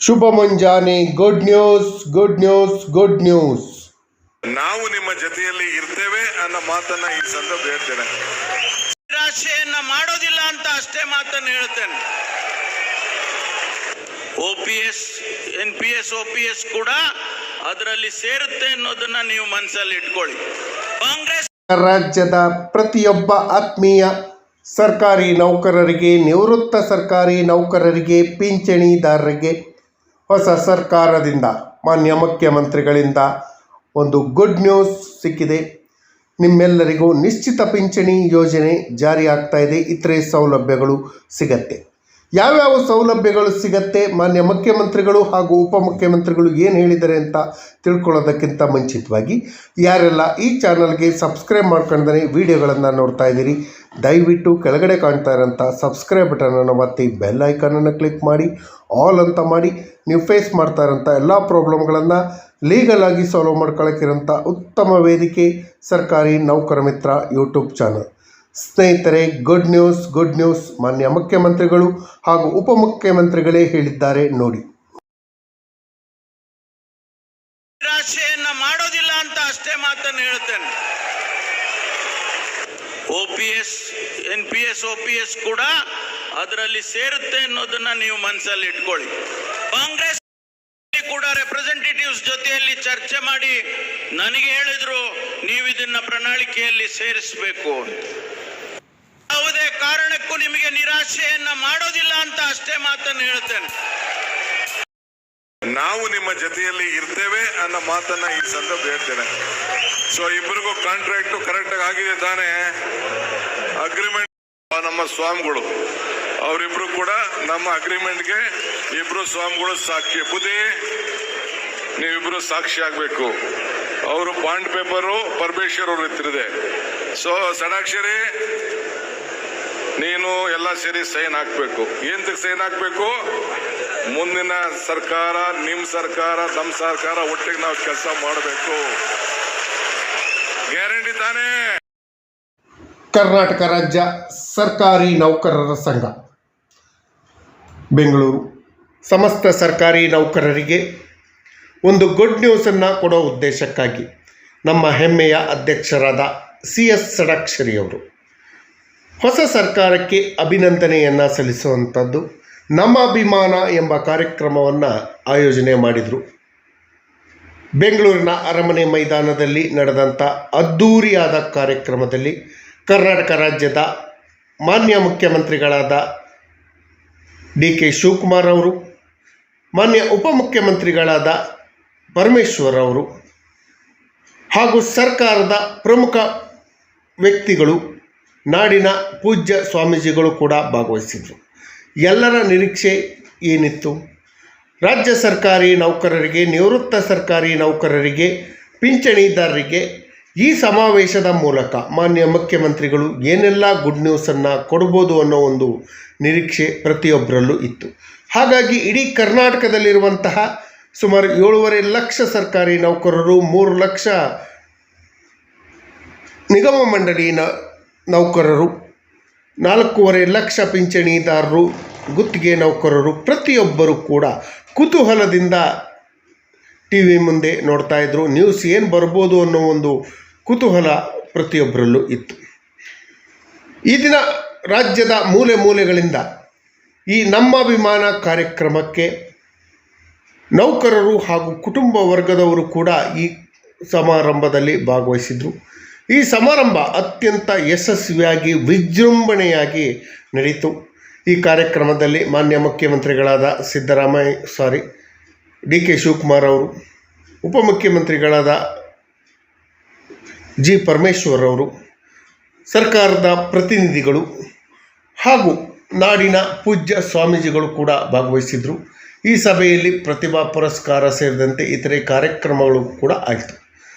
ಶುಭ ಮುಂಜಾನೆ. Good news, good news, good news. ನಾವು ನಿಮ್ಮ ಜೊತೆಯಲ್ಲಿ ಇರ್ತೇವೆ ಅನ್ನೋ ಮಾತನ್ನ ಈ ಸಂದರ್ಭ ಹೇಳ್ತೇನೆ. ನಿರಾಶೆಯನ್ನ ಮಾಡೋದಿಲ್ಲ ಅಂತ ಅಷ್ಟೇ ಮಾತನ್ನು ಹೇಳ್ತೇನೆ. OPS, NPS, OPS ಕೂಡ ಅದರಲ್ಲಿ ಸೇರುತ್ತೆ ಅನ್ನೋದನ್ನ ನೀವು ಮನಸ್ಸಲ್ಲಿ ಇಟ್ಕೊಳ್ಳಿ. ಕಾಂಗ್ರೆಸ್ ರಾಜ್ಯದ ಪ್ರತಿಯೊಬ್ಬ ಆತ್ಮೀಯ ಸರ್ಕಾರಿ ನೌಕರರಿಗೆ, ನಿವೃತ್ತ ಸರ್ಕಾರಿ ನೌಕರರಿಗೆ, ಪಿಂಚಣಿದಾರರಿಗೆ ಹೊಸ ಸರ್ಕಾರದಿಂದ, ಮಾನ್ಯ ಮುಖ್ಯಮಂತ್ರಿಗಳಿಂದ ಒಂದು ಗುಡ್ ನ್ಯೂಸ್ ಸಿಕ್ಕಿದೆ. ನಿಮ್ಮೆಲ್ಲರಿಗೂ ನಿಶ್ಚಿತ ಪಿಂಚಣಿ ಯೋಜನೆ ಜಾರಿ ಆಗ್ತಾ ಇದೆ. ಇತರೆ ಸೌಲಭ್ಯಗಳು ಸಿಗತ್ತೆ. ಯಾವ್ಯಾವ ಸೌಲಭ್ಯಗಳು ಸಿಗತ್ತೆ, ಮಾನ್ಯ ಮುಖ್ಯಮಂತ್ರಿಗಳು ಹಾಗೂ ಉಪಮುಖ್ಯಮಂತ್ರಿಗಳು ಏನು ಹೇಳಿದ್ದಾರೆ ಅಂತ ತಿಳ್ಕೊಳ್ಳೋದಕ್ಕಿಂತ ಮುಂಚಿತವಾಗಿ, ಯಾರೆಲ್ಲ ಈ ಚಾನಲ್ಗೆ ಸಬ್ಸ್ಕ್ರೈಬ್ ಮಾಡ್ಕೊಂಡ್ರೆ ವಿಡಿಯೋಗಳನ್ನು ನೋಡ್ತಾ ಇದ್ದೀರಿ, ದಯವಿಟ್ಟು ಕೆಳಗಡೆ ಕಾಣ್ತಾ ಇರೋಂಥ ಸಬ್ಸ್ಕ್ರೈಬ್ ಬಟನನ್ನು ಒತ್ತಿ ಬೆಲ್ ಐಕಾನನ್ನು ಕ್ಲಿಕ್ ಮಾಡಿ ಆಲ್ ಅಂತ ಮಾಡಿ. ನೀವು ಫೇಸ್ ಮಾಡ್ತಾ ಇರೋಂಥ ಎಲ್ಲ ಪ್ರಾಬ್ಲಮ್ಗಳನ್ನು ಲೀಗಲ್ ಆಗಿ ಸಾಲ್ವ್ ಮಾಡ್ಕೊಳ್ಳೋಕ್ಕಿರೋಂಥ ಉತ್ತಮ ವೇದಿಕೆ ಸರ್ಕಾರಿ ನೌಕರ ಮಿತ್ರ ಯೂಟ್ಯೂಬ್ ಚಾನಲ್. ಸ್ನೇಹಿತರೆ, ಗುಡ್ ನ್ಯೂಸ್, ಗುಡ್ ನ್ಯೂಸ್. ಮಾನ್ಯ ಮುಖ್ಯಮಂತ್ರಿಗಳು ಹಾಗೂ ಉಪಮುಖ್ಯಮಂತ್ರಿಗಳೇ ಹೇಳಿದ್ದಾರೆ ನೋಡಿ. ನಿರಾಶೆಯನ್ನ ಮಾಡೋದಿಲ್ಲ ಅಂತ ಅಷ್ಟೇ ಮಾತನ್ನು ಹೇಳ್ತೇನೆ. OPS, NPS, OPS ಕೂಡ ಅದರಲ್ಲಿ ಸೇರುತ್ತೆ ಅನ್ನೋದನ್ನ ನೀವು ಮನಸ್ಸಲ್ಲಿ ಇಟ್ಕೊಳ್ಳಿ. ಕಾಂಗ್ರೆಸ್ ಕೂಡ ರೆಪ್ರೆಸೆಂಟೇಟಿವ್ಸ್ ಜೊತೆಯಲ್ಲಿ ಚರ್ಚೆ ಮಾಡಿ ನನಗೆ ಹೇಳಿದ್ರು, ನೀವು ಇದನ್ನ ಪ್ರಣಾಳಿಕೆಯಲ್ಲಿ ಸೇರಿಸಬೇಕು. ಯಾವುದೇ ಕಾರಣಕ್ಕೂ ನಿಮಗೆ ನಿರಾಶೆಯನ್ನ ಮಾಡೋದಿಲ್ಲ ಅಂತ ಅಷ್ಟೇ ಮಾತನ್ನು ಹೇಳ್ತೇನೆ. ನಾವು ನಿಮ್ಮ ಜೊತೆಯಲ್ಲಿ ಇರ್ತೇವೆ ಅನ್ನೋ ಮಾತನ್ನ ಈ ಸಂದರ್ಭ ಹೇಳ್ತೇನೆ. ಸೊ ಇಬ್ಬರಿಗೂ ಕಾಂಟ್ರಾಕ್ಟ್ ಕರೆಕ್ಟ್ ಆಗಿದೆ ತಾನೆ? ಅಗ್ರಿಮೆಂಟ್ ನಮ್ಮ ಸ್ವಾಮಿಗಳು, ಅವರಿಬ್ರು ಕೂಡ ನಮ್ಮ ಅಗ್ರಿಮೆಂಟ್ಗೆ ಇಬ್ರು ಸ್ವಾಮಿಗಳು ಸಾಕ್ಷಿ. ಬುದ್ಧಿ, ನೀವಿಬ್ರು ಸಾಕ್ಷಿ ಆಗ್ಬೇಕು. ಅವರು ಬಾಂಡ್ ಪೇಪರು ಪರಮೇಶ್ವರ್ ಅವ್ರ ಹತ್ತಿರದೆ. ಸೊ ಷಡಾಕ್ಷರಿ, ನೀನು ಎಲ್ಲ ಸೇರಿ ಸೈನ್ ಹಾಕ್ಬೇಕು. ಏಂತಕ್ಕೆ ಸೈನ್ ಹಾಕ್ಬೇಕು? ಮುಂದಿನ ಸರ್ಕಾರ, ನಿಮ್ ಸರ್ಕಾರ, ನಮ್ಮ ಸರ್ಕಾರ ಒಟ್ಟಿಗೆ ನಾವು ಕೆಲಸ ಮಾಡಬೇಕು. ಗ್ಯಾರಂಟಿ ತಾನೇ? ಕರ್ನಾಟಕ ರಾಜ್ಯ ಸರ್ಕಾರಿ ನೌಕರರ ಸಂಘ ಬೆಂಗಳೂರು ಸಮಸ್ತ ಸರ್ಕಾರಿ ನೌಕರರಿಗೆ ಒಂದು ಗುಡ್ ನ್ಯೂಸನ್ನು ಕೊಡೋ ಉದ್ದೇಶಕ್ಕಾಗಿ ನಮ್ಮ ಹೆಮ್ಮೆಯ ಅಧ್ಯಕ್ಷರಾದ CS ಷಡಾಕ್ಷರಿಯವರು ಹೊಸ ಸರ್ಕಾರಕ್ಕೆ ಅಭಿನಂದನೆಯನ್ನು ಸಲ್ಲಿಸುವಂಥದ್ದು ನಮ್ಮ ಅಭಿಮಾನ ಎಂಬ ಕಾರ್ಯಕ್ರಮವನ್ನು ಆಯೋಜನೆ ಮಾಡಿದರು. ಬೆಂಗಳೂರಿನ ಅರಮನೆ ಮೈದಾನದಲ್ಲಿ ನಡೆದಂಥ ಅದ್ಧೂರಿಯಾದ ಕಾರ್ಯಕ್ರಮದಲ್ಲಿ ಕರ್ನಾಟಕ ರಾಜ್ಯದ ಮಾನ್ಯ ಮುಖ್ಯಮಂತ್ರಿಗಳಾದ DK ಶಿವಕುಮಾರ್ ಅವರು, ಮಾನ್ಯ ಉಪಮುಖ್ಯಮಂತ್ರಿಗಳಾದ ಪರಮೇಶ್ವರ್ ಅವರು ಹಾಗೂ ಸರ್ಕಾರದ ಪ್ರಮುಖ ವ್ಯಕ್ತಿಗಳು, ನಾಡಿನ ಪೂಜ್ಯ ಸ್ವಾಮೀಜಿಗಳು ಕೂಡ ಭಾಗವಹಿಸಿದರು. ಎಲ್ಲರ ನಿರೀಕ್ಷೆ ಏನಿತ್ತು? ರಾಜ್ಯ ಸರ್ಕಾರಿ ನೌಕರರಿಗೆ, ನಿವೃತ್ತ ಸರ್ಕಾರಿ ನೌಕರರಿಗೆ, ಪಿಂಚಣಿದಾರರಿಗೆ ಈ ಸಮಾವೇಶದ ಮೂಲಕ ಮಾನ್ಯ ಮುಖ್ಯಮಂತ್ರಿಗಳು ಏನೆಲ್ಲ ಗುಡ್ ನ್ಯೂಸನ್ನು ಕೊಡ್ಬೋದು ಅನ್ನೋ ಒಂದು ನಿರೀಕ್ಷೆ ಪ್ರತಿಯೊಬ್ಬರಲ್ಲೂ ಇತ್ತು. ಹಾಗಾಗಿ ಇಡೀ ಕರ್ನಾಟಕದಲ್ಲಿರುವಂತಹ ಸುಮಾರು 7.5 ಲಕ್ಷ ಸರ್ಕಾರಿ ನೌಕರರು, 3 ಲಕ್ಷ ನಿಗಮ ಮಂಡಳಿ ನೌಕರರು, 4.5 ಲಕ್ಷ ಪಿಂಚಣಿದಾರರು, ಗುತ್ತಿಗೆ ನೌಕರರು ಪ್ರತಿಯೊಬ್ಬರು ಕೂಡ ಕುತೂಹಲದಿಂದ TV ಮುಂದೆ ನೋಡ್ತಾ ಇದ್ದರು. ನ್ಯೂಸ್ ಏನು ಬರ್ಬೋದು ಅನ್ನೋ ಒಂದು ಕುತೂಹಲ ಪ್ರತಿಯೊಬ್ಬರಲ್ಲೂ ಇತ್ತು. ಈ ದಿನ ರಾಜ್ಯದ ಮೂಲೆ ಮೂಲೆಗಳಿಂದ ಈ ನಮ್ಮ ಅಭಿಮಾನ ಕಾರ್ಯಕ್ರಮಕ್ಕೆ ನೌಕರರು ಹಾಗೂ ಕುಟುಂಬ ವರ್ಗದವರು ಕೂಡ ಈ ಸಮಾರಂಭದಲ್ಲಿ ಭಾಗವಹಿಸಿದರು. ಈ ಸಮಾರಂಭ ಅತ್ಯಂತ ಯಶಸ್ವಿಯಾಗಿ, ವಿಜೃಂಭಣೆಯಾಗಿ ನಡೆಯಿತು. ಈ ಕಾರ್ಯಕ್ರಮದಲ್ಲಿ ಮಾನ್ಯ ಮುಖ್ಯಮಂತ್ರಿಗಳಾದ DK ಶಿವಕುಮಾರ್ ಅವರು, ಉಪಮುಖ್ಯಮಂತ್ರಿಗಳಾದ G ಪರಮೇಶ್ವರ್ ಅವರು, ಸರ್ಕಾರದ ಪ್ರತಿನಿಧಿಗಳು ಹಾಗೂ ನಾಡಿನ ಪೂಜ್ಯ ಸ್ವಾಮೀಜಿಗಳು ಕೂಡ ಭಾಗವಹಿಸಿದರು. ಈ ಸಭೆಯಲ್ಲಿ ಪ್ರತಿಭಾ ಪುರಸ್ಕಾರ ಸೇರಿದಂತೆ ಇತರೆ ಕಾರ್ಯಕ್ರಮಗಳು ಕೂಡ ಆಯಿತು.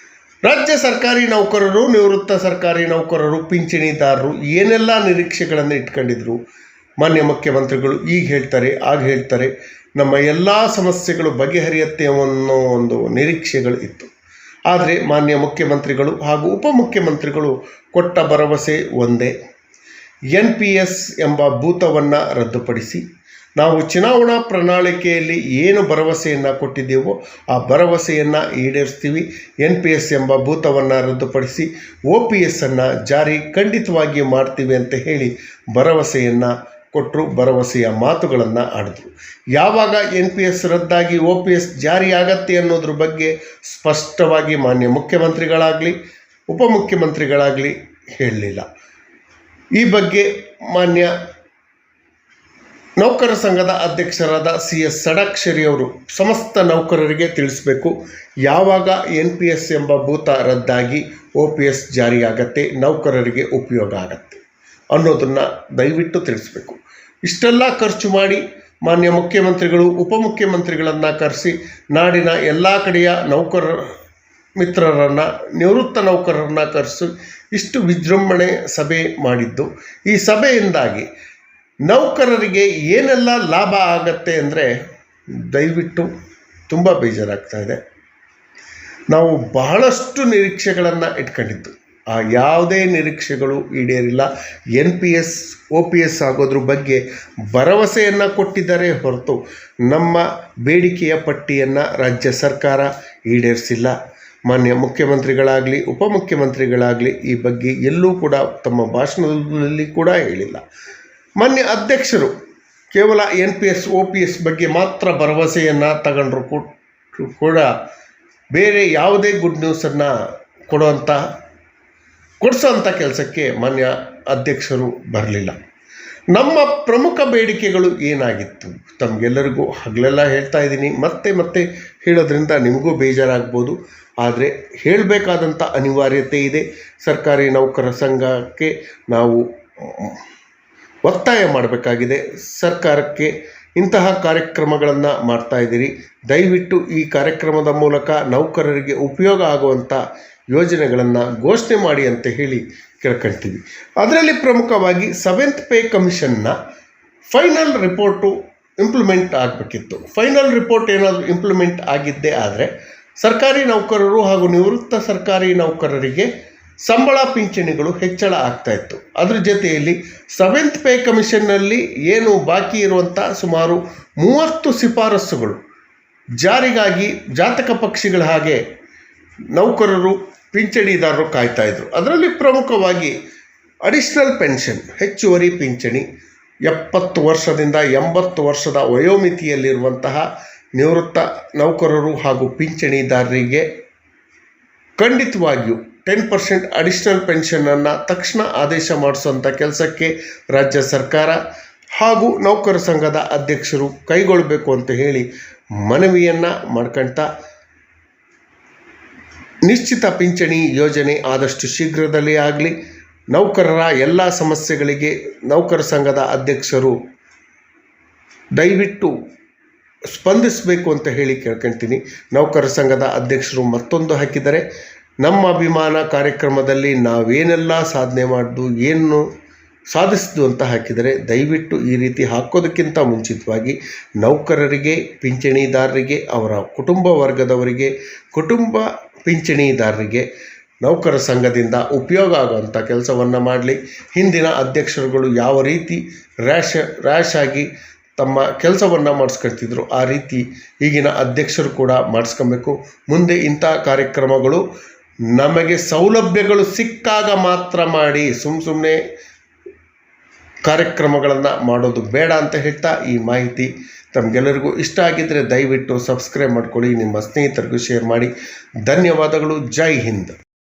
ರಾಜ್ಯ ಸರ್ಕಾರಿ ನೌಕರರು, ನಿವೃತ್ತ ಸರ್ಕಾರಿ ನೌಕರರು, ಪಿಂಚಣಿದಾರರು ಏನೆಲ್ಲ ನಿರೀಕ್ಷೆಗಳನ್ನು ಇಟ್ಕೊಂಡಿದ್ರು, ಮಾನ್ಯ ಮುಖ್ಯಮಂತ್ರಿಗಳು ಈಗ ಹೇಳ್ತಾರೆ, ಆಗ ಹೇಳ್ತಾರೆ, ನಮ್ಮ ಎಲ್ಲ ಸಮಸ್ಯೆಗಳು ಬಗೆಹರಿಯುತ್ತೆ ಅನ್ನೋ ಒಂದು ನಿರೀಕ್ಷೆಗಳು ಇತ್ತು. ಆದರೆ ಮಾನ್ಯ ಮುಖ್ಯಮಂತ್ರಿಗಳು ಹಾಗೂ ಉಪಮುಖ್ಯಮಂತ್ರಿಗಳು ಕೊಟ್ಟ ಭರವಸೆ ಒಂದೇ, NPS ಎಂಬ ಭೂತವನ್ನು ರದ್ದುಪಡಿಸಿ ನಾವು ಚುನಾವಣಾ ಪ್ರಣಾಳಿಕೆಯಲ್ಲಿ ಏನು ಭರವಸೆಯನ್ನು ಕೊಟ್ಟಿದ್ದೇವೋ ಆ ಭರವಸೆಯನ್ನು ಈಡೇರಿಸ್ತೀವಿ. NPS ಎಂಬ ಭೂತವನ್ನು ರದ್ದುಪಡಿಸಿ OPS ಅನ್ನು ಜಾರಿ ಖಂಡಿತವಾಗಿ ಮಾಡ್ತೀವಿ ಅಂತ ಹೇಳಿ ಭರವಸೆಯನ್ನು ಕೊಟ್ಟರು, ಭರವಸೆಯ ಮಾತುಗಳನ್ನು ಆಡಿದ್ರು. ಯಾವಾಗ NPS ರದ್ದಾಗಿ OPS ಜಾರಿಯಾಗತ್ತೆ ಅನ್ನೋದ್ರ ಬಗ್ಗೆ ಸ್ಪಷ್ಟವಾಗಿ ಮಾನ್ಯ ಮುಖ್ಯಮಂತ್ರಿಗಳಾಗಲಿ ಉಪಮುಖ್ಯಮಂತ್ರಿಗಳಾಗಲಿ ಹೇಳಲಿಲ್ಲ. ಈ ಬಗ್ಗೆ ಮಾನ್ಯ ನೌಕರ ಸಂಘದ ಅಧ್ಯಕ್ಷರಾದ CS ಷಡಾಕ್ಷರಿ ಅವರು ಸಮಸ್ತ ನೌಕರರಿಗೆ ತಿಳಿಸಬೇಕು, ಯಾವಾಗ NPS ಎಂಬ ಭೂತ ರದ್ದಾಗಿ OPS ಜಾರಿಯಾಗತ್ತೆ, ನೌಕರರಿಗೆ ಉಪಯೋಗ ಆಗತ್ತೆ ಅನ್ನೋದನ್ನು ದಯವಿಟ್ಟು ತಿಳಿಸ್ಬೇಕು. ಇಷ್ಟೆಲ್ಲ ಖರ್ಚು ಮಾಡಿ ಮಾನ್ಯ ಮುಖ್ಯಮಂತ್ರಿಗಳು ಉಪಮುಖ್ಯಮಂತ್ರಿಗಳನ್ನು ಕರೆಸಿ ನಾಡಿನ ಎಲ್ಲ ಕಡೆಯ ನೌಕರ ಮಿತ್ರರನ್ನು ನಿವೃತ್ತ ನೌಕರರನ್ನು ಕರೆಸಿ ಇಷ್ಟು ವಿಜೃಂಭಣೆ ಸಭೆ ಮಾಡಿದ್ದು. ಈ ಸಭೆಯಿಂದಾಗಿ ನೌಕರರಿಗೆ ಏನೆಲ್ಲ ಲಾಭ ಆಗತ್ತೆ ಅಂದರೆ ದಯವಿಟ್ಟು ತುಂಬ ಬೇಜಾರಾಗ್ತಾ ಇದೆ. ನಾವು ಬಹಳಷ್ಟು ನಿರೀಕ್ಷೆಗಳನ್ನು ಇಟ್ಕೊಂಡಿದ್ದು, ಆ ಯಾವುದೇ ನಿರೀಕ್ಷೆಗಳು ಈಡೇರಿಲ್ಲ. NPS OPS ಆಗೋದ್ರ ಬಗ್ಗೆ ಭರವಸೆಯನ್ನು ಕೊಟ್ಟಿದ್ದಾರೆ ಹೊರತು ನಮ್ಮ ಬೇಡಿಕೆಯ ಪಟ್ಟಿಯನ್ನು ರಾಜ್ಯ ಸರ್ಕಾರ ಈಡೇರಿಸಿಲ್ಲ. ಮಾನ್ಯ ಮುಖ್ಯಮಂತ್ರಿಗಳಾಗಲಿ ಉಪಮುಖ್ಯಮಂತ್ರಿಗಳಾಗಲಿ ಈ ಬಗ್ಗೆ ಎಲ್ಲೂ ಕೂಡ ತಮ್ಮ ಭಾಷಣದಲ್ಲಿ ಕೂಡ ಹೇಳಿಲ್ಲ. ಮಾನ್ಯ ಅಧ್ಯಕ್ಷರು ಕೇವಲ NPS OPS ಬಗ್ಗೆ ಮಾತ್ರ ಭರವಸೆಯನ್ನು ತಗೊಂಡ್ರು ಕೂಡ ಬೇರೆ ಯಾವುದೇ ಗುಡ್ ನ್ಯೂಸನ್ನು ಕೊಡಿಸೋಂಥ ಕೆಲಸಕ್ಕೆ ಮಾನ್ಯ ಅಧ್ಯಕ್ಷರು ಬರಲಿಲ್ಲ. ನಮ್ಮ ಪ್ರಮುಖ ಬೇಡಿಕೆಗಳು ಏನಾಗಿತ್ತು ತಮಗೆಲ್ಲರಿಗೂ ಹಗಲೆಲ್ಲ ಹೇಳ್ತಾ ಇದ್ದೀನಿ, ಮತ್ತೆ ಹೇಳೋದ್ರಿಂದ ನಿಮಗೂ ಬೇಜಾರಾಗ್ಬೋದು. ಆದರೆ ಹೇಳಬೇಕಾದಂಥ ಅನಿವಾರ್ಯತೆ ಇದೆ. ಸರ್ಕಾರಿ ನೌಕರ ಸಂಘಕ್ಕೆ ನಾವು ಒತ್ತಾಯ ಮಾಡಬೇಕಾಗಿದೆ. ಸರ್ಕಾರಕ್ಕೆ ಇಂತಹ ಕಾರ್ಯಕ್ರಮಗಳನ್ನು ಮಾಡ್ತಾಯಿದ್ದೀರಿ, ದಯವಿಟ್ಟು ಈ ಕಾರ್ಯಕ್ರಮದ ಮೂಲಕ ನೌಕರರಿಗೆ ಉಪಯೋಗ ಆಗುವಂಥ ಯೋಜನೆಗಳನ್ನು ಘೋಷಣೆ ಮಾಡಿ ಅಂತ ಹೇಳಿ ಕೇಳ್ಕೊಳ್ತೀವಿ. ಅದರಲ್ಲಿ ಪ್ರಮುಖವಾಗಿ 7th ಪೇ ಕಮಿಷನ್ನ ಫೈನಲ್ ರಿಪೋರ್ಟು ಇಂಪ್ಲಿಮೆಂಟ್ ಆಗಬೇಕಿತ್ತು. ಫೈನಲ್ ರಿಪೋರ್ಟ್ ಏನಾದರೂ ಇಂಪ್ಲಿಮೆಂಟ್ ಆಗಿದ್ದೇ ಆದರೆ ಸರ್ಕಾರಿ ನೌಕರರು ಹಾಗೂ ನಿವೃತ್ತ ಸರ್ಕಾರಿ ನೌಕರರಿಗೆ ಸಂಬಳ ಪಿಂಚಣಿಗಳು ಹೆಚ್ಚಳ ಆಗ್ತಾಯಿತ್ತು. ಅದ್ರ ಜೊತೆಯಲ್ಲಿ 7th ಪೇ ಕಮಿಷನ್ನಲ್ಲಿ ಏನು ಬಾಕಿ ಇರುವಂಥ ಸುಮಾರು 30 ಶಿಫಾರಸುಗಳು ಜಾರಿಗಾಗಿ ಜಾತಕ ಪಕ್ಷಿಗಳ ಹಾಗೆ ನೌಕರರು ಪಿಂಚಣಿದಾರರು ಕಾಯ್ತಾಯಿದ್ರು. ಅದರಲ್ಲಿ ಪ್ರಮುಖವಾಗಿ ಅಡಿಷ್ನಲ್ ಪೆನ್ಷನ್, ಹೆಚ್ಚುವರಿ ಪಿಂಚಣಿ 70 ವರ್ಷದಿಂದ 80 ವರ್ಷದ ವಯೋಮಿತಿಯಲ್ಲಿರುವಂತಹ ನಿವೃತ್ತ ನೌಕರರು ಹಾಗೂ ಪಿಂಚಣಿದಾರರಿಗೆ ಖಂಡಿತವಾಗಿಯೂ 10% ಅಡಿಷ್ನಲ್ ಪೆನ್ಷನನ್ನು ತಕ್ಷಣ ಆದೇಶ ಮಾಡಿಸುವಂಥ ಕೆಲಸಕ್ಕೆ ರಾಜ್ಯ ಸರ್ಕಾರ ಹಾಗೂ ನೌಕರ ಸಂಘದ ಅಧ್ಯಕ್ಷರು ಕೈಗೊಳ್ಳಬೇಕು ಅಂತ ಹೇಳಿ ಮನವಿಯನ್ನು ಮಾಡ್ಕೊಳ್ತಾ ನಿಶ್ಚಿತ ಪಿಂಚಣಿ ಯೋಜನೆ ಆದಷ್ಟು ಶೀಘ್ರದಲ್ಲೇ ಆಗಲಿ. ನೌಕರರ ಎಲ್ಲ ಸಮಸ್ಯೆಗಳಿಗೆ ನೌಕರ ಸಂಘದ ಅಧ್ಯಕ್ಷರು ದಯವಿಟ್ಟು ಸ್ಪಂದಿಸಬೇಕು ಅಂತ ಹೇಳಿ ಕೇಳ್ಕೊಳ್ತೀನಿ. ನೌಕರ ಸಂಘದ ಅಧ್ಯಕ್ಷರು ಮತ್ತೊಂದು ಹಾಕಿದರೆ, ನಮ್ಮ ಅಭಿಮಾನ ಕಾರ್ಯಕ್ರಮದಲ್ಲಿ ನಾವೇನೆಲ್ಲ ಸಾಧನೆ ಮಾಡಿದ್ದು ಏನು ಸಾಧಿಸಿದ್ದು ಅಂತ ಹಾಕಿದರೆ, ದಯವಿಟ್ಟು ಈ ರೀತಿ ಹಾಕೋದಕ್ಕಿಂತ ಮುಂಚಿತವಾಗಿ ನೌಕರರಿಗೆ, ಪಿಂಚಣಿದಾರರಿಗೆ, ಅವರ ಕುಟುಂಬ ವರ್ಗದವರಿಗೆ, ಕುಟುಂಬ ಪಿಂಚಣಿದಾರರಿಗೆ ನೌಕರ ಸಂಘದಿಂದ ಉಪಯೋಗ ಆಗುವಂಥ ಕೆಲಸವನ್ನು ಮಾಡಲಿ. ಹಿಂದಿನ ಅಧ್ಯಕ್ಷರುಗಳು ಯಾವ ರೀತಿ ರ್ಯಾಶ್ ಆಗಿ ತಮ್ಮ ಕೆಲಸವನ್ನು ಮಾಡಿಸ್ಕೊಳ್ತಿದ್ರು ಆ ರೀತಿ ಈಗಿನ ಅಧ್ಯಕ್ಷರು ಕೂಡ ಮಾಡಿಸ್ಕೊಬೇಕು. ಮುಂದೆ ಇಂಥ ಕಾರ್ಯಕ್ರಮಗಳು ನಮಗೆ ಸೌಲಭ್ಯಗಳು ಸಿಕ್ಕಾಗ ಮಾತ್ರ ಮಾಡಿ, ಸುಮ್ಮನೆ ಕಾರ್ಯಕ್ರಮಗಳನ್ನು ಮಾಡೋದು ಬೇಡ ಅಂತ ಹೇಳ್ತಾ ಈ ಮಾಹಿತಿ ತಮಗೆಲ್ಲರಿಗೂ ಇಷ್ಟ ಆಗಿದ್ದರೆ ದಯವಿಟ್ಟು ಸಬ್ಸ್ಕ್ರೈಬ್ ಮಾಡ್ಕೊಳ್ಳಿ, ನಿಮ್ಮ ಸ್ನೇಹಿತರಿಗೂ ಶೇರ್ ಮಾಡಿ. ಧನ್ಯವಾದಗಳು. ಜೈ ಹಿಂದ್.